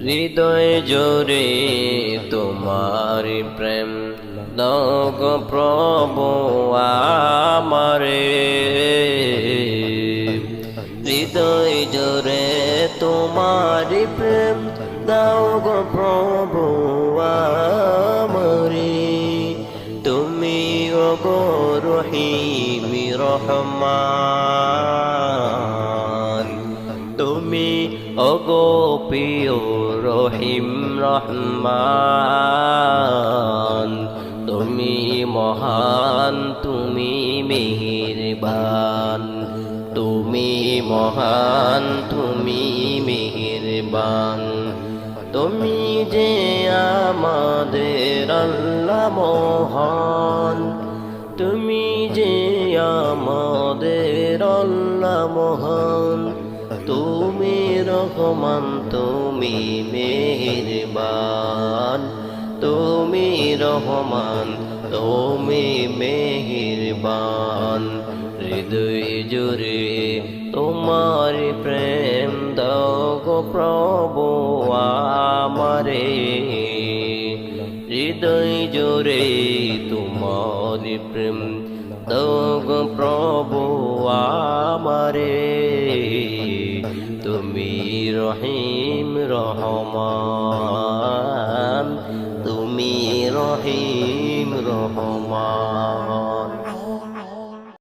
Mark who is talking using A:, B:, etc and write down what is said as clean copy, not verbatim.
A: হৃদয় জোরে তোমার প্রেম দাও গো প্রভু আমারে। হৃদয় জোরে তোমার প্রেম দাও গো প্রভু আমারে। তুমি গো রহিম রহমান, তুমি ওগো প্রিয় রহিম রহমান। তুমি মহান, তুমি মেহেরবান, তুমি মহান, তুমি মেহেরবান। তুমি যে আমাদের আল্লাহ মহান, তুমি যে আমাদের আল্লাহ মহান। তুমি রহমান, তুমি মেহেরবান, তুমি রহমান, তুমি মেহেরবান। হৃদয় জুড়ে তোমার প্রেম দাও গো প্রভু আমারে। হৃদয় জুড়ে তোমার প্রেম দাও গো প্রভু আমারে। তুমি রহিম রহমান।